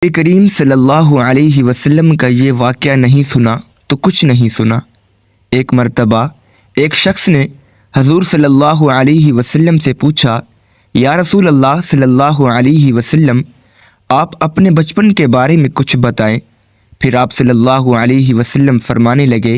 نبی کریم صلی اللہ علیہ وسلم کا یہ واقعہ نہیں سنا تو کچھ نہیں سنا۔ ایک مرتبہ ایک شخص نے حضور صلی اللہ علیہ وسلم سے پوچھا، یا رسول اللہ صلی اللہ علیہ وسلم، آپ اپنے بچپن کے بارے میں کچھ بتائیں۔ پھر آپ صلی اللہ علیہ وسلم فرمانے لگے،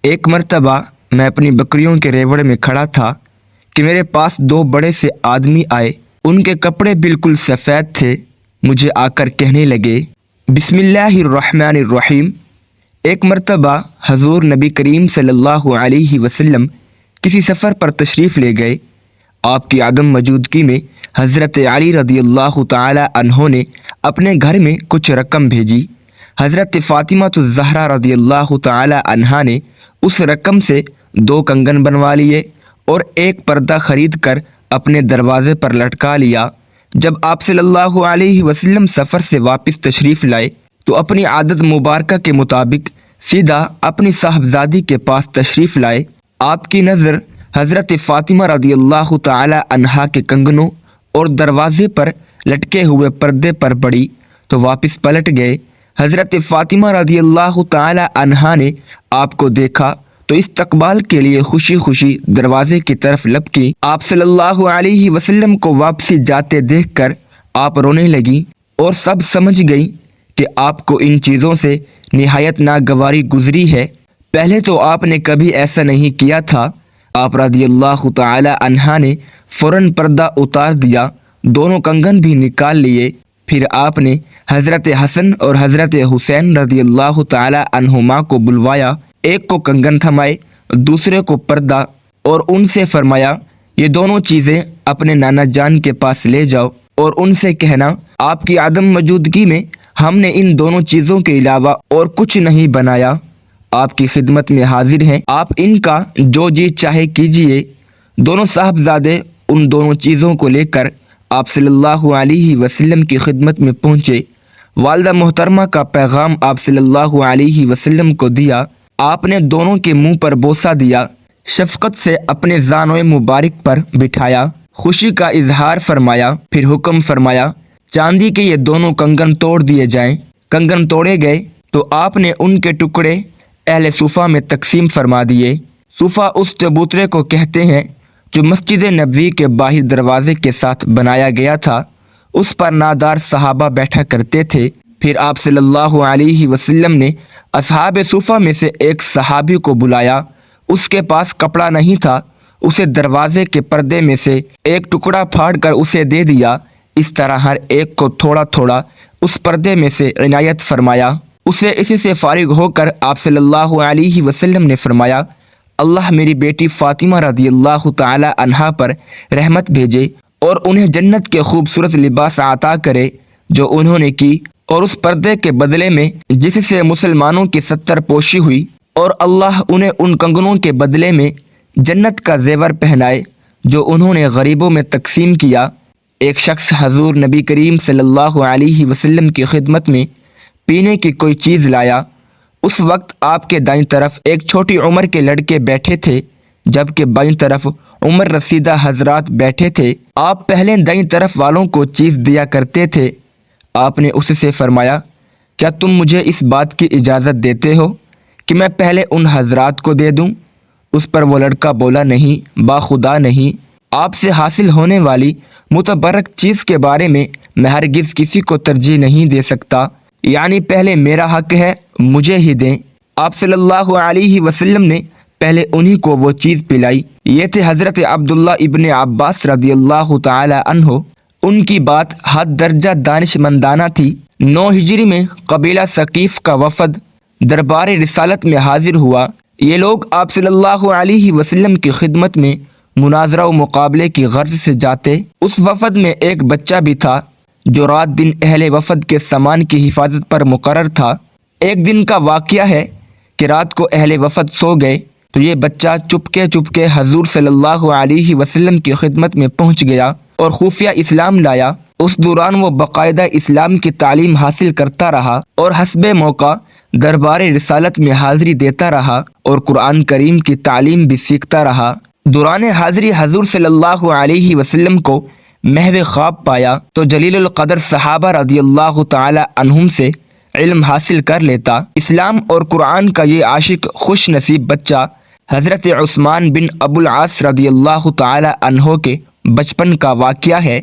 ایک مرتبہ میں اپنی بکریوں کے ریوڑ میں کھڑا تھا کہ میرے پاس دو بڑے سے آدمی آئے، ان کے کپڑے بالکل سفید تھے۔ مجھے آ کر کہنے لگے، بسم اللہ الرحمن الرحیم۔ ایک مرتبہ حضور نبی کریم صلی اللہ علیہ وسلم کسی سفر پر تشریف لے گئے۔ آپ کی عدم موجودگی میں حضرت علی رضی اللہ تعالی عنہ نے اپنے گھر میں کچھ رقم بھیجی۔ حضرت فاطمہ الزہرا رضی اللہ تعالی عنہا نے اس رقم سے 2 کنگن بنوا لیے اور ایک پردہ خرید کر اپنے دروازے پر لٹکا لیا۔ جب آپ صلی اللہ علیہ وسلم سفر سے واپس تشریف لائے تو اپنی عادت مبارکہ کے مطابق سیدھا اپنی صاحبزادی کے پاس تشریف لائے۔ آپ کی نظر حضرت فاطمہ رضی اللہ تعالی عنہا کے کنگنوں اور دروازے پر لٹکے ہوئے پردے پر پڑی تو واپس پلٹ گئے۔ حضرت فاطمہ رضی اللہ تعالی عنہا نے آپ کو دیکھا تو استقبال کے لیے خوشی خوشی دروازے کی طرف لپکی۔ آپ صلی اللہ علیہ وسلم کو واپسی جاتے دیکھ کر آپ رونے لگیں اور سب سمجھ گئی کہ آپ کو ان چیزوں سے نہایت ناگواری گزری ہے۔ پہلے تو آپ نے کبھی ایسا نہیں کیا تھا۔ آپ رضی اللہ تعالی عنہا نے فوراً پردہ اتار دیا، دونوں کنگن بھی نکال لیے۔ پھر آپ نے حضرت حسن اور حضرت حسین رضی اللہ تعالی عنہما کو بلوایا، ایک کو کنگن تھمائے، دوسرے کو پردہ، اور ان سے فرمایا، یہ دونوں چیزیں اپنے نانا جان کے پاس لے جاؤ اور ان سے کہنا، آپ کی عدم موجودگی میں ہم نے ان دونوں چیزوں کے علاوہ اور کچھ نہیں بنایا، آپ کی خدمت میں حاضر ہیں، آپ ان کا جو جی چاہے کیجیے۔ دونوں صاحبزادے ان دونوں چیزوں کو لے کر آپ صلی اللہ علیہ وسلم کی خدمت میں پہنچے۔ والدہ محترمہ کا پیغام آپ صلی اللہ علیہ وسلم کو دیا۔ آپ نے دونوں کے منہ پر بوسہ دیا، شفقت سے اپنے زانوئے مبارک پر بٹھایا، خوشی کا اظہار فرمایا، پھر حکم فرمایا، چاندی کے یہ دونوں کنگن توڑ دیے جائیں۔ کنگن توڑے گئے تو آپ نے ان کے ٹکڑے اہل صوفہ میں تقسیم فرما دیے۔ صوفہ اس چبوترے کو کہتے ہیں جو مسجد نبوی کے باہر دروازے کے ساتھ بنایا گیا تھا، اس پر نادار صحابہ بیٹھا کرتے تھے۔ پھر آپ صلی اللہ علیہ وسلم نے اصحاب صوفہ میں سے ایک صحابی کو بلایا، اس کے پاس کپڑا نہیں تھا، اسے دروازے کے پردے میں سے ایک ٹکڑا پھاڑ کر اسے دے دیا۔ اس طرح ہر ایک کو تھوڑا تھوڑا اس پردے میں سے عنایت فرمایا۔ اسے اسی سے فارغ ہو کر آپ صلی اللہ علیہ وسلم نے فرمایا، اللہ میری بیٹی فاطمہ رضی اللہ تعالی عنہا پر رحمت بھیجے اور انہیں جنت کے خوبصورت لباس عطا کرے جو انہوں نے کی، اور اس پردے کے بدلے میں جس سے مسلمانوں کی 70 پوشی ہوئی، اور اللہ انہیں ان کنگنوں کے بدلے میں جنت کا زیور پہنائے جو انہوں نے غریبوں میں تقسیم کیا۔ ایک شخص حضور نبی کریم صلی اللہ علیہ وسلم کی خدمت میں پینے کی کوئی چیز لایا۔ اس وقت آپ کے دائیں طرف ایک چھوٹی عمر کے لڑکے بیٹھے تھے، جبکہ بائیں طرف عمر رسیدہ حضرات بیٹھے تھے۔ آپ پہلے دائیں طرف والوں کو چیز دیا کرتے تھے۔ آپ نے اس سے فرمایا، کیا تم مجھے اس بات کی اجازت دیتے ہو کہ میں پہلے ان حضرات کو دے دوں؟ اس پر وہ لڑکا بولا، نہیں، باخدا نہیں، آپ سے حاصل ہونے والی متبرک چیز کے بارے میں ہرگز کسی کو ترجیح نہیں دے سکتا، یعنی پہلے میرا حق ہے، مجھے ہی دیں۔ آپ صلی اللہ علیہ وسلم نے پہلے انہی کو وہ چیز پلائی۔ یہ تھے حضرت عبداللہ ابن عباس رضی اللہ تعالی عنہ۔ ان کی بات حد درجہ دانش مندانہ تھی۔ 9 ہجری میں قبیلہ ثقیف کا وفد دربار رسالت میں حاضر ہوا۔ یہ لوگ آپ صلی اللہ علیہ وسلم کی خدمت میں مناظرہ و مقابلے کی غرض سے جاتے۔ اس وفد میں ایک بچہ بھی تھا جو رات دن اہل وفد کے سامان کی حفاظت پر مقرر تھا۔ ایک دن کا واقعہ ہے کہ رات کو اہل وفد سو گئے تو یہ بچہ چپکے حضور صلی اللہ علیہ وسلم کی خدمت میں پہنچ گیا اور خفیہ اسلام لایا۔ اس دوران وہ باقاعدہ اسلام کی تعلیم حاصل کرتا رہا اور حسب موقع دربار رسالت میں حاضری دیتا رہا اور قرآن کریم کی تعلیم بھی سیکھتا رہا۔ دوران حاضری حضور صلی اللہ علیہ وسلم کو محو خواب پایا تو جلیل القدر صحابہ رضی اللہ تعالی عنہم سے علم حاصل کر لیتا۔ اسلام اور قرآن کا یہ عاشق خوش نصیب بچہ حضرت عثمان بن ابو العاص رضی اللہ تعالی عنہ کے بچپن کا واقعہ ہے۔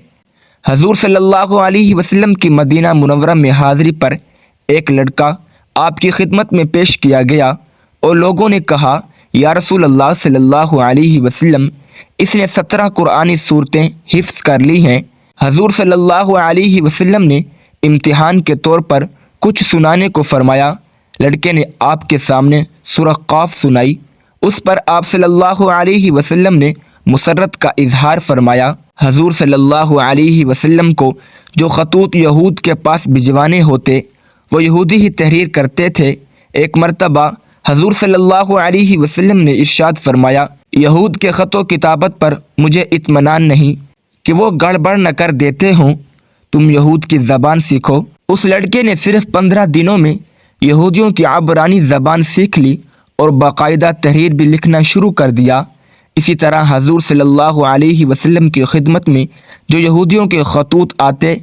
حضور صلی اللہ علیہ وسلم کی مدینہ منورہ میں حاضری پر ایک لڑکا آپ کی خدمت میں پیش کیا گیا اور لوگوں نے کہا، یا رسول اللہ صلی اللہ علیہ وسلم، اس نے 17 قرآنی سورتیں حفظ کر لی ہیں۔ حضور صلی اللہ علیہ وسلم نے امتحان کے طور پر کچھ سنانے کو فرمایا۔ لڑکے نے آپ کے سامنے سورہ قاف سنائی۔ اس پر آپ صلی اللہ علیہ وسلم نے مسرت کا اظہار فرمایا۔ حضور صلی اللہ علیہ وسلم کو جو خطوط یہود کے پاس بھجوانے ہوتے وہ یہودی ہی تحریر کرتے تھے۔ ایک مرتبہ حضور صلی اللہ علیہ وسلم نے ارشاد فرمایا، یہود کے خط و کتابت پر مجھے اطمینان نہیں کہ وہ گڑبڑ نہ کر دیتے ہوں، تم یہود کی زبان سیکھو۔ اس لڑکے نے صرف 15 دنوں میں یہودیوں کی عبرانی زبان سیکھ لی اور باقاعدہ تحریر بھی لکھنا شروع کر دیا۔ اسی طرح حضور صلی اللہ علیہ وسلم کی خدمت میں جو یہودیوں کے خطوط آتے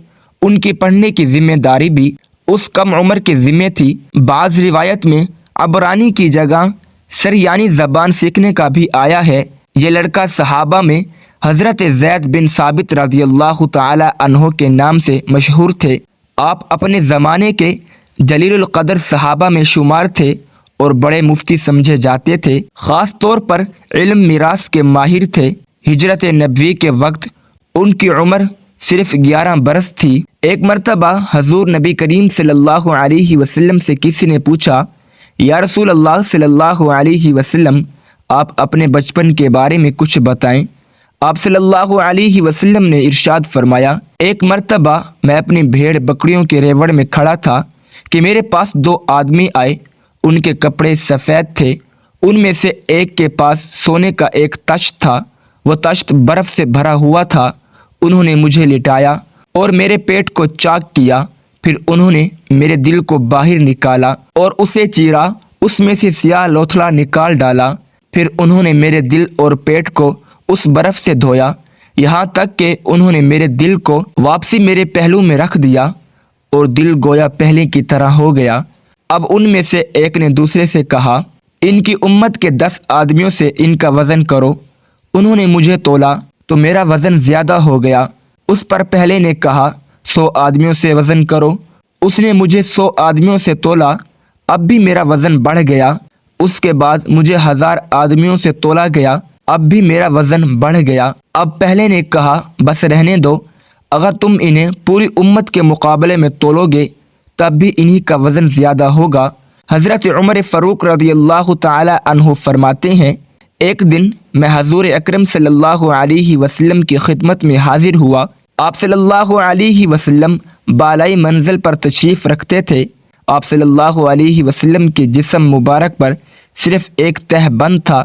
ان کی پڑھنے کی ذمہ داری بھی اس کم عمر کے ذمہ تھی۔ بعض روایت میں عبرانی کی جگہ سریانی زبان سیکھنے کا بھی آیا ہے۔ یہ لڑکا صحابہ میں حضرت زید بن ثابت رضی اللہ تعالی عنہ کے نام سے مشہور تھے۔ آپ اپنے زمانے کے جلیل القدر صحابہ میں شمار تھے اور بڑے مفتی سمجھے جاتے تھے۔ خاص طور پر علم میراث کے ماہر تھے۔ ہجرت نبوی کے وقت ان کی عمر صرف 11 برس تھی۔ ایک مرتبہ حضور نبی کریم صلی اللہ علیہ وسلم سے کسی نے پوچھا، یا رسول اللہ صلی اللہ علیہ وسلم، آپ اپنے بچپن کے بارے میں کچھ بتائیں۔ آپ صلی اللہ علیہ وسلم نے ارشاد فرمایا، ایک مرتبہ میں اپنی بھیڑ بکریوں کے ریوڑ میں کھڑا تھا کہ میرے پاس 2 آدمی آئے۔ ان کے کپڑے سفید تھے۔ ان میں سے ایک کے پاس سونے کا ایک تشت تھا، وہ تشت برف سے بھرا ہوا تھا۔ انہوں نے مجھے لٹایا اور میرے پیٹ کو چاک کیا، پھر انہوں نے میرے دل کو باہر نکالا اور اسے چیرا، اس میں سے سیاہ لوتھڑا نکال ڈالا، پھر انہوں نے میرے دل اور پیٹ کو اس برف سے دھویا، یہاں تک کہ انہوں نے میرے دل کو واپسی میرے پہلو میں رکھ دیا اور دل گویا پہلے کی طرح ہو گیا۔ اب ان میں سے ایک نے دوسرے سے کہا، ان کی امت کے 10 آدمیوں سے ان کا وزن کرو۔ انہوں نے مجھے تولا تو میرا وزن زیادہ ہو گیا۔ اس پر پہلے نے کہا، 100 آدمیوں سے وزن کرو۔ اس نے مجھے 100 آدمیوں سے تولا، اب بھی میرا وزن بڑھ گیا۔ اس کے بعد مجھے 1000 آدمیوں سے تولا گیا، اب بھی میرا وزن بڑھ گیا۔ اب پہلے نے کہا، بس رہنے دو، اگر تم انہیں پوری امت کے مقابلے میں تولو گے تب بھی انہی کا وزن زیادہ ہوگا۔ حضرت عمر فاروق رضی اللہ تعالی عنہ فرماتے ہیں، ایک دن میں حضور اکرم صلی اللہ علیہ وسلم کی خدمت میں حاضر ہوا۔ آپ صلی اللہ علیہ وسلم بالائی منزل پر تشریف رکھتے تھے۔ آپ صلی اللہ علیہ وسلم کے جسم مبارک پر صرف ایک تہ بند تھا،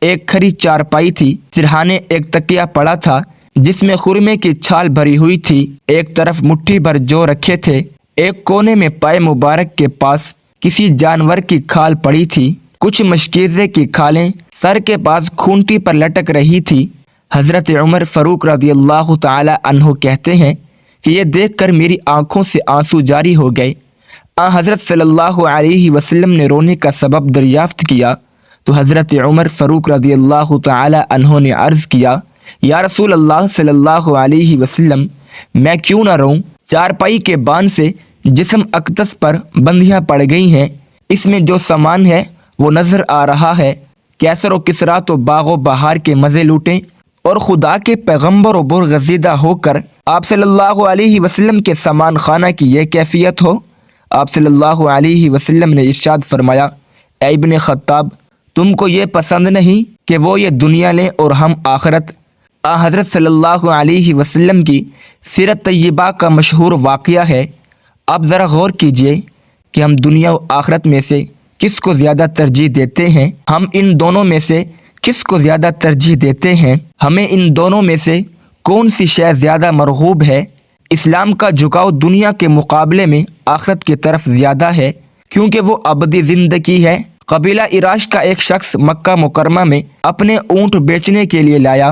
ایک کھری چارپائی تھی، سرہانے ایک تکیہ پڑا تھا جس میں خرمے کی چھال بھری ہوئی تھی، ایک طرف مٹھی بھر جو رکھے تھے، ایک کونے میں پائے مبارک کے پاس کسی جانور کی کھال پڑی تھی، کچھ مشکیزے کی کھالیں سر کے پاس کھونٹی پر لٹک رہی تھی۔ حضرت عمر فاروق رضی اللہ تعالی عنہ کہتے ہیں کہ یہ دیکھ کر میری آنکھوں سے آنسو جاری ہو گئے۔ حضرت صلی اللہ علیہ وسلم نے رونے کا سبب دریافت کیا تو حضرت عمر فاروق رضی اللہ تعالی عنہ نے عرض کیا، یا رسول اللہ صلی اللہ علیہ وسلم، میں کیوں نہ روں؟ چارپائی کے بان سے جسم اقدس پر بندیاں پڑ گئی ہیں، اس میں جو سامان ہے وہ نظر آ رہا ہے۔ کیسر و کسرا تو باغ و بہار کے مزے لوٹیں اور خدا کے پیغمبر و برگزیدہ ہو کر آپ صلی اللہ علیہ وسلم کے سامان خانہ کی یہ کیفیت ہو۔ آپ صلی اللہ علیہ وسلم نے ارشاد فرمایا، اے ابن خطاب، تم کو یہ پسند نہیں کہ وہ یہ دنیا لیں اور ہم آخرت؟ حضرت صلی اللہ علیہ وسلم کی سیرت طیبہ کا مشہور واقعہ ہے۔ آپ ذرا غور کیجئے کہ ہم دنیا و آخرت میں سے کس کو زیادہ ترجیح دیتے ہیں؟ ہم ان دونوں میں سے کس کو زیادہ ترجیح دیتے ہیں؟ ہمیں ان دونوں میں سے کون سی شے زیادہ مرغوب ہے؟ اسلام کا جھکاؤ دنیا کے مقابلے میں آخرت کی طرف زیادہ ہے، کیونکہ وہ ابدی زندگی ہے۔ قبیلہ عراش کا ایک شخص مکہ مکرمہ میں اپنے اونٹ بیچنے کے لیے لایا۔